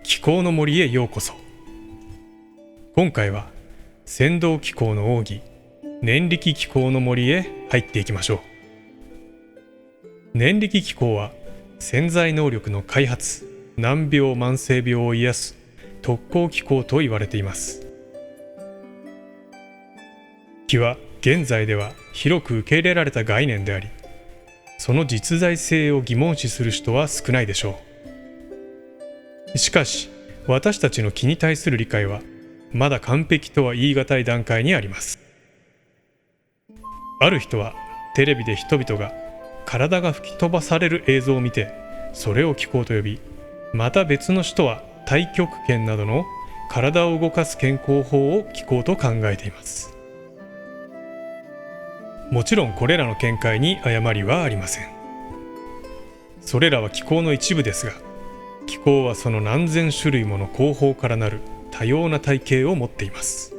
気候の森へようこそ。今回は仙道気候の奥義、念力気候の森へ入っていきましょう。念力気候は潜在能力の開発、難病慢性病を癒す特効気候と言われています。気は現在では広く受け入れられた概念であり、その実在性を疑問視する人は少ないでしょう。しかし私たちの気に対する理解はまだ完璧とは言い難い段階にあります。ある人はテレビで人々が体が吹き飛ばされる映像を見てそれを気候と呼び、また別の人は太極拳などの体を動かす健康法を気候と考えています。もちろんこれらの見解に誤りはありません。それらは気候の一部ですが、気候はその何千種類もの工法からなる多様な体系を持っています。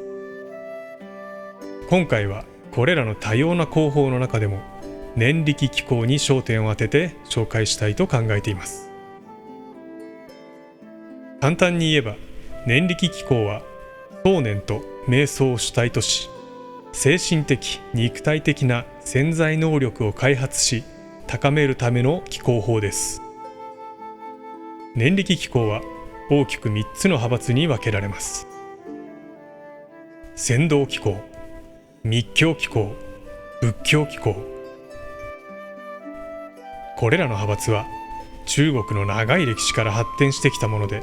今回はこれらの多様な工法の中でも念力気候に焦点を当てて紹介したいと考えています。簡単に言えば、念力気候は想念と瞑想を主体とし、精神的・肉体的な潜在能力を開発し高めるための気候法です。念力気候は大きく3つの派閥に分けられます。仙道気候、密教気候、仏教気候。これらの派閥は中国の長い歴史から発展してきたもので、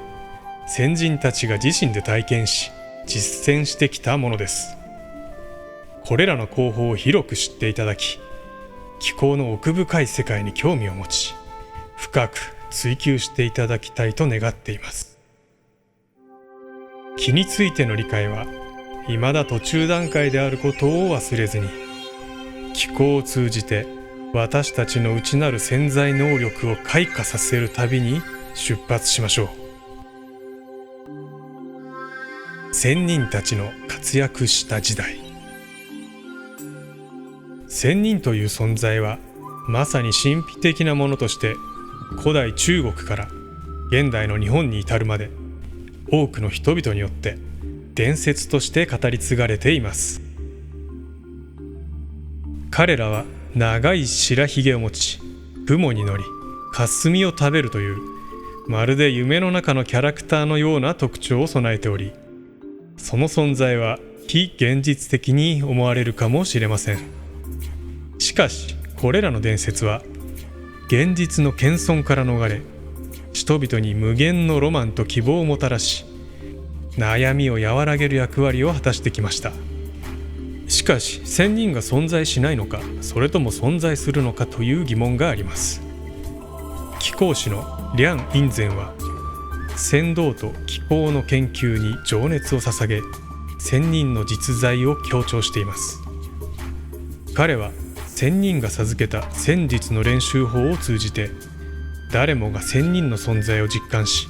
先人たちが自身で体験し実践してきたものです。これらの工法を広く知っていただき、気候の奥深い世界に興味を持ち、深く追求していただきたいと願っています。気についての理解は未だ途中段階であることを忘れずに、気候を通じて私たちの内なる潜在能力を開花させる旅に出発しましょう。仙人たちの活躍した時代。仙人という存在はまさに神秘的なものとして古代中国から現代の日本に至るまで多くの人々によって伝説として語り継がれています。彼らは長い白ひげを持ち、雲に乗り、霞を食べるというまるで夢の中のキャラクターのような特徴を備えており、その存在は非現実的に思われるかもしれません。しかしこれらの伝説は現実の謙遜から逃れ、人々に無限のロマンと希望をもたらし、悩みを和らげる役割を果たしてきました。しかし仙人が存在しないのか、それとも存在するのかという疑問があります。気候師の梁隠禅は仙道と気候の研究に情熱を捧げ、仙人の実在を強調しています。彼は仙人が授けた仙術の練習法を通じて、誰もが仙人の存在を実感し、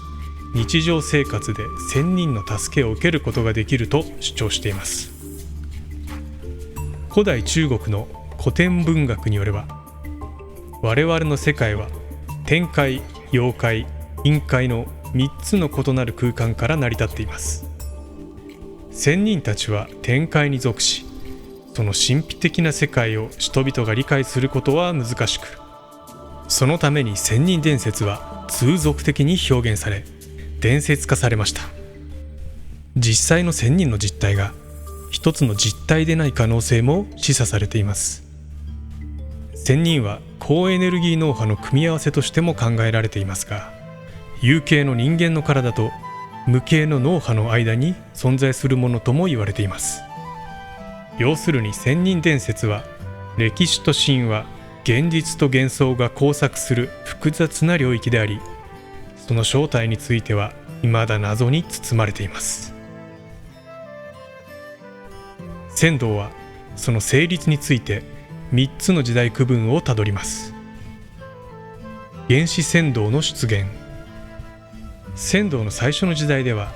日常生活で仙人の助けを受けることができると主張しています。古代中国の古典文学によれば、我々の世界は天界、妖界、陰界の3つの異なる空間から成り立っています。仙人たちは天界に属し、その神秘的な世界を人々が理解することは難しく、そのために仙人伝説は通俗的に表現され伝説化されました。実際の仙人の実態が一つの実態でない可能性も示唆されています。仙人は高エネルギー脳波の組み合わせとしても考えられていますが、有形の人間の体と無形の脳波の間に存在するものとも言われています。要するに仙人伝説は歴史と神話、現実と幻想が交錯する複雑な領域であり、その正体については未だ謎に包まれています。仙道はその成立について3つの時代区分をたどります。原始仙道の出現。仙道の最初の時代では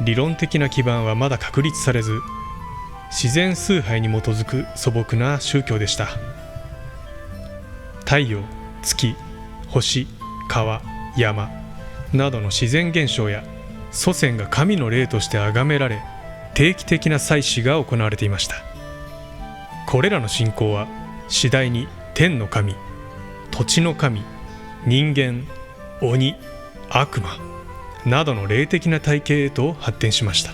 理論的な基盤はまだ確立されず、自然崇拝に基づく素朴な宗教でした。太陽、月、星、川、山などの自然現象や祖先が神の霊として崇められ、定期的な祭祀が行われていました。これらの信仰は次第に天の神、土地の神、人間、鬼、悪魔などの霊的な体系へと発展しました。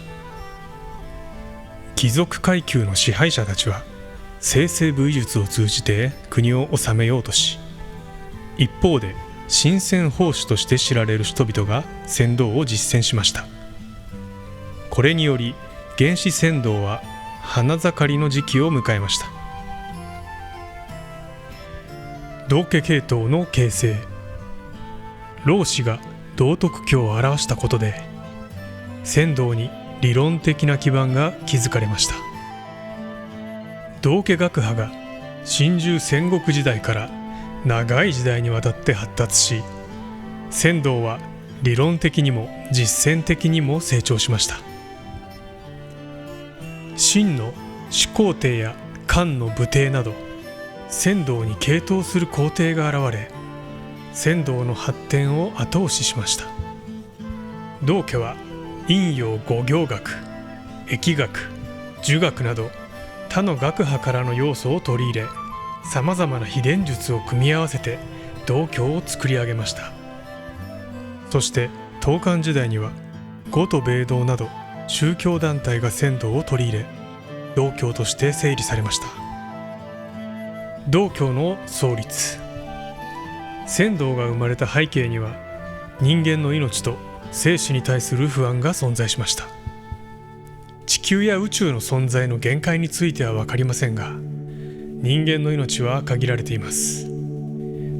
貴族階級の支配者たちは精製武術を通じて国を治めようとし、一方で神仙法師として知られる人々が仙道を実践しました。これにより原始仙道は花盛りの時期を迎えました。道家系統の形成。老子が道徳教を表したことで仙道に理論的な基盤が築かれました。道家学派が春秋戦国時代から長い時代にわたって発達し、仙道は理論的にも実践的にも成長しました。秦の始皇帝や漢の武帝など仙道に傾倒する皇帝が現れ、仙道の発展を後押ししました。道家は陰陽五行学、易学、儒学など他の学派からの要素を取り入れ、さまざまな秘伝術を組み合わせて道教を作り上げました。そして東漢時代には五と米道など宗教団体が仙道を取り入れ、道教として整理されました。道教の創立。仙道が生まれた背景には人間の命と生死に対する不安が存在しました。地球や宇宙の存在の限界については分かりませんが、人間の命は限られています。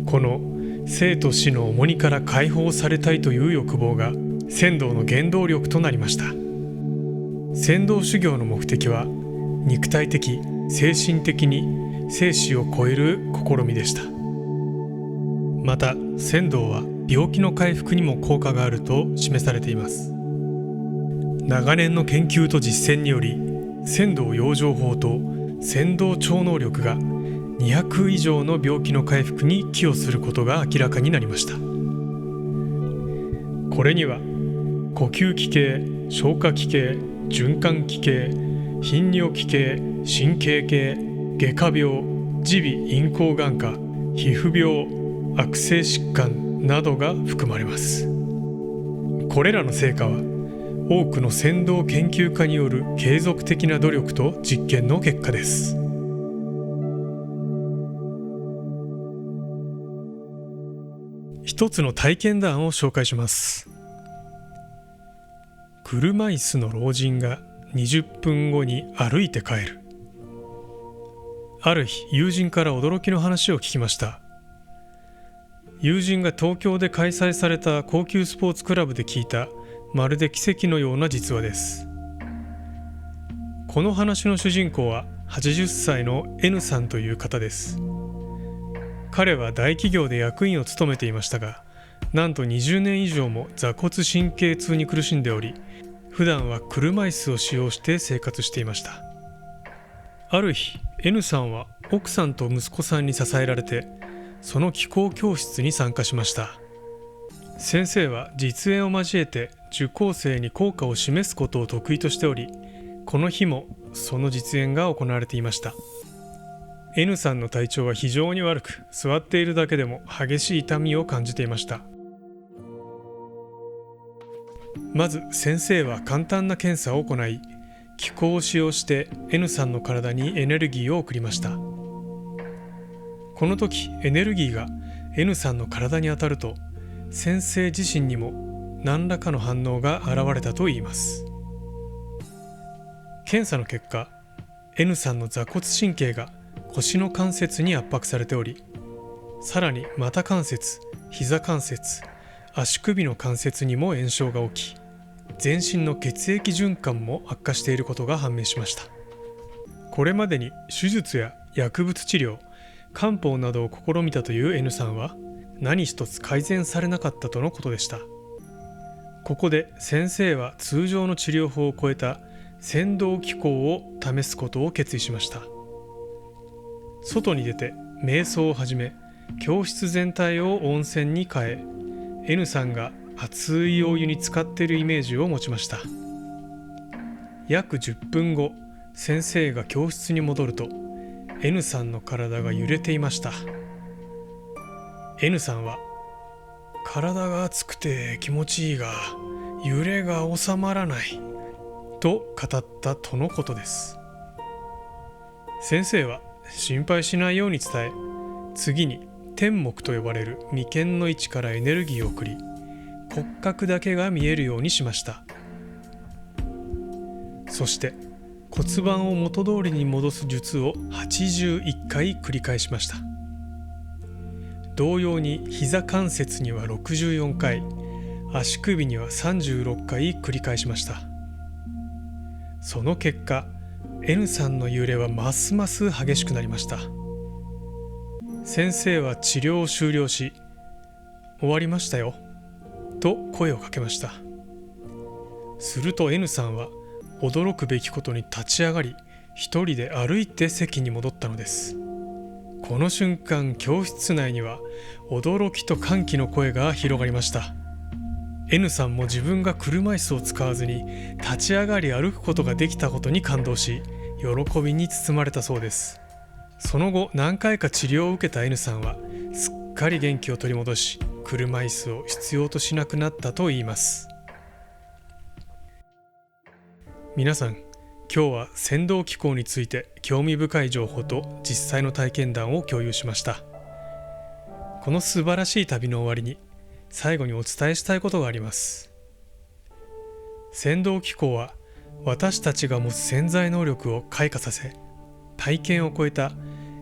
この生と死の重荷から解放されたいという欲望が仙道の原動力となりました。仙道修行の目的は肉体的、精神的に生死を超える試みでした。また仙道は病気の回復にも効果があると示されています。長年の研究と実践により、仙道養生法と仙道超能力が200以上の病気の回復に寄与することが明らかになりました。これには呼吸器系、消化器系、循環器系、頻尿器系、神経系、外科病、耳鼻咽喉眼科、皮膚病、悪性疾患などが含まれます。これらの成果は多くの仙道研究家による継続的な努力と実験の結果です。一つの体験談を紹介します。車椅子の老人が20分後に歩いて帰る。ある日、友人から驚きの話を聞きました。友人が東京で開催された高級スポーツクラブで聞いた、まるで奇跡のような実話です。この話の主人公は80歳の N さんという方です。彼は大企業で役員を務めていましたが、なんと20年以上も坐骨神経痛に苦しんでおり、普段は車椅子を使用して生活していました。ある日、N さんは奥さんと息子さんに支えられて、その気功教室に参加しました。先生は実演を交えて受講生に効果を示すことを得意としており、この日もその実演が行われていました。N さんの体調は非常に悪く、座っているだけでも激しい痛みを感じていました。まず先生は簡単な検査を行い、気功を使用して N さんの体にエネルギーを送りました。この時エネルギーが N さんの体に当たると、先生自身にも何らかの反応が現れたといいます。検査の結果、N さんの坐骨神経が腰の関節に圧迫されており、さらに股関節、膝関節、足首の関節にも炎症が起き、全身の血液循環も悪化していることが判明しました。これまでに手術や薬物治療、漢方などを試みたという N さんは、何一つ改善されなかったとのことでした。ここで先生は通常の治療法を超えた仙道気功を試すことを決意しました。外に出て瞑想を始め、教室全体を温泉に変え、N さんが熱いお湯に浸かっているイメージを持ちました。約10分後、先生が教室に戻ると N さんの体が揺れていました。N さんは、体が熱くて気持ちいいが揺れが収まらないと語ったとのことです。先生は心配しないように伝え、次に天目と呼ばれる眉間の位置からエネルギーを送り、骨格だけが見えるようにしました。そして骨盤を元通りに戻す術を81回繰り返しました。同様に膝関節には64回、足首には36回繰り返しました。その結果、N さんの揺れはますます激しくなりました。先生は治療を終了し、終わりましたよと声をかけました。すると N さんは驚くべきことに立ち上がり、一人で歩いて席に戻ったのです。この瞬間、教室内には驚きと歓喜の声が広がりました。N さんも自分が車椅子を使わずに立ち上がり歩くことができたことに感動し、喜びに包まれたそうです。その後、何回か治療を受けた N さんはすっかり元気を取り戻し、車椅子を必要としなくなったといいます。皆さん、今日は船頭気功について興味深い情報と実際の体験談を共有しました。この素晴らしい旅の終わりに最後にお伝えしたいことがあります。船頭気功は私たちが持つ潜在能力を開花させ、体験を超えた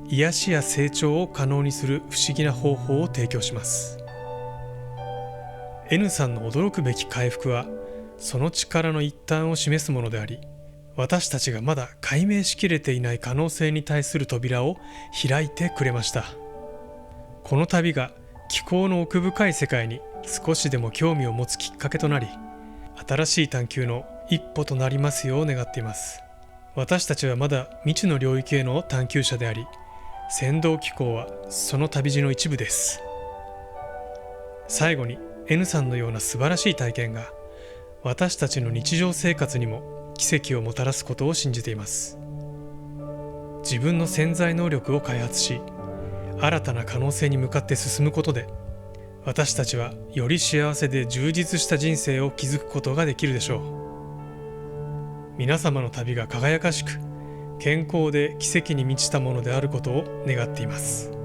癒しや成長を可能にする不思議な方法を提供します。N さんの驚くべき回復はその力の一端を示すものであり、私たちがまだ解明しきれていない可能性に対する扉を開いてくれました。この旅が気候の奥深い世界に少しでも興味を持つきっかけとなり、新しい探求の一歩となりますよう願っています。私たちはまだ未知の領域への探求者であり、船頭気功はその旅路の一部です。最後に N さんのような素晴らしい体験が私たちの日常生活にも奇跡をもたらすことを信じています。自分の潜在能力を開発し、新たな可能性に向かって進むことで、私たちはより幸せで充実した人生を築くことができるでしょう。皆様の旅が輝かしく、健康で奇跡に満ちたものであることを願っています。